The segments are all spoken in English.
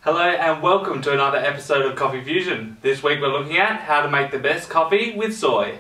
Hello and welcome to another episode of Coffeefusion. This week we're looking at how to make the best coffee with soy.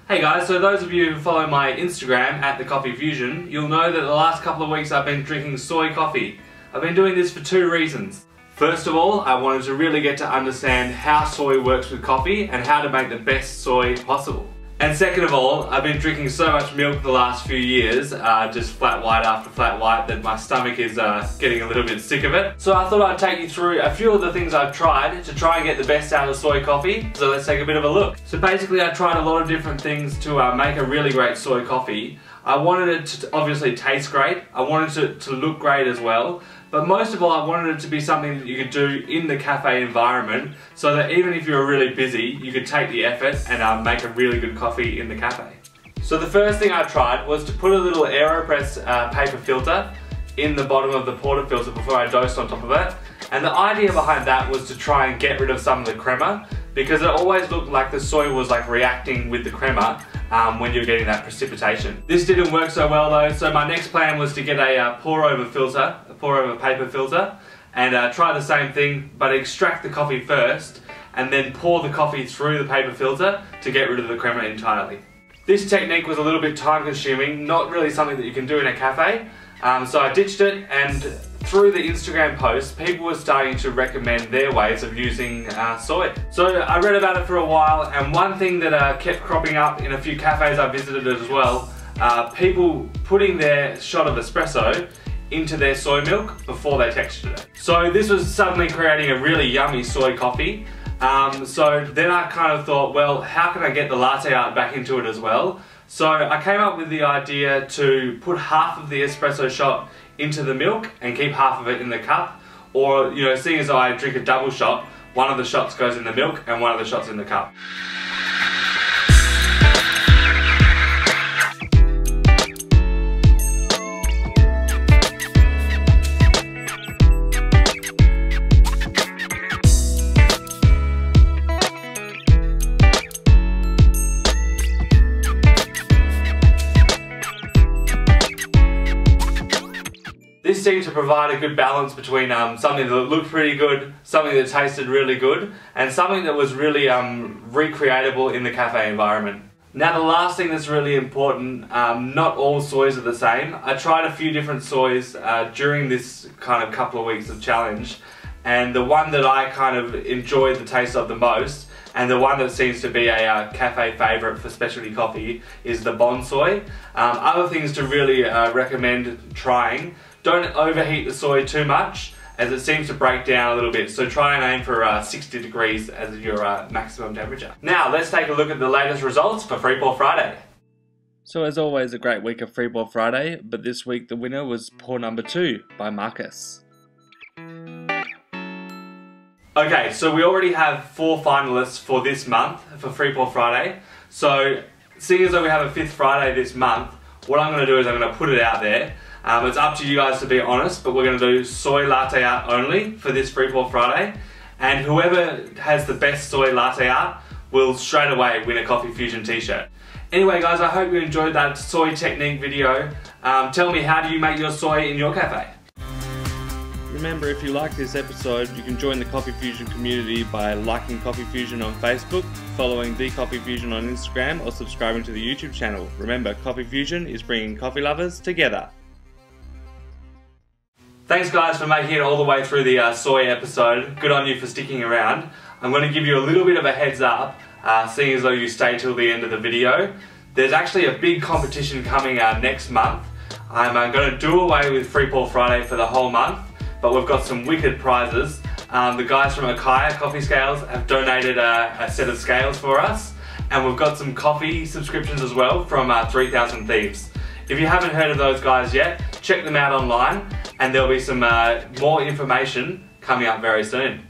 Hey guys, so those of you who follow my Instagram at the Coffeefusion, you'll know that the last couple of weeks I've been drinking soy coffee. I've been doing this for two reasons. First of all, I wanted to really get to understand how soy works with coffee and how to make the best soy possible. And second of all, I've been drinking so much milk the last few years, just flat white after flat white, that my stomach is getting a little bit sick of it. So I thought I'd take you through a few of the things I've tried to try and get the best out of soy coffee. So let's take a bit of a look. So basically I tried a lot of different things to make a really great soy coffee. I wanted it to obviously taste great, I wanted it to look great as well, but most of all I wanted it to be something that you could do in the cafe environment so that even if you were really busy, you could take the effort and make a really good coffee in the cafe. So the first thing I tried was to put a little AeroPress paper filter in the bottom of the portafilter before I dosed on top of it. And the idea behind that was to try and get rid of some of the crema, because it always looked like the soy was like reacting with the crema when you're getting that precipitation. This didn't work so well though, so my next plan was to get a pour over paper filter, and try the same thing, but extract the coffee first and then pour the coffee through the paper filter to get rid of the crema entirely. This technique was a little bit time consuming, not really something that you can do in a cafe, so I ditched it, and through the Instagram posts, people were starting to recommend their ways of using soy. So I read about it for a while, and one thing that kept cropping up in a few cafes I visited as well, people putting their shot of espresso into their soy milk before they textured it. So this was suddenly creating a really yummy soy coffee. So then I kind of thought, well, how can I get the latte art back into it as well? So I came up with the idea to put half of the espresso shot into the milk and keep half of it in the cup, or seeing as I drink a double shot, one of the shots goes in the milk and one of the shots in the cup. This seemed to provide a good balance between something that looked pretty good, something that tasted really good, and something that was really recreatable in the cafe environment. Now the last thing that's really important, not all soys are the same. I tried a few different soys during this kind of couple of weeks of challenge, and the one that I kind of enjoyed the taste of the most, and the one that seems to be a cafe favourite for specialty coffee, is the Bon soy. Other things to really recommend trying: don't overheat the soy too much, as it seems to break down a little bit, so try and aim for 60 degrees as your maximum temperature. Now let's take a look at the latest results for Free Pour Friday. So as always, a great week of Free Pour Friday, but this week the winner was pour number 2 by Marcus. Okay, so we already have 4 finalists for this month for Free Pour Friday. So seeing as though we have a 5th Friday this month, what I'm going to do is I'm going to put it out there. It's up to you guys to be honest, but we're going to do soy latte art only for this Free Pour Friday, and whoever has the best soy latte art will straight away win a Coffeefusion t-shirt. Anyway guys, I hope you enjoyed that soy technique video. Tell me, how do you make your soy in your cafe? Remember, if you like this episode, you can join the Coffeefusion community by liking Coffeefusion on Facebook, following the Coffeefusion on Instagram, or subscribing to the YouTube channel. Remember, Coffeefusion is bringing coffee lovers together. Thanks guys for making it all the way through the soy episode. Good on you for sticking around. I'm going to give you a little bit of a heads up, seeing as though you stay till the end of the video. There's actually a big competition coming next month. I'm going to do away with Free Pour Friday for the whole month, but we've got some wicked prizes. The guys from Akaya Coffee Scales have donated a set of scales for us, and we've got some coffee subscriptions as well from 3000 Thieves. If you haven't heard of those guys yet, check them out online, and there'll be some more information coming up very soon.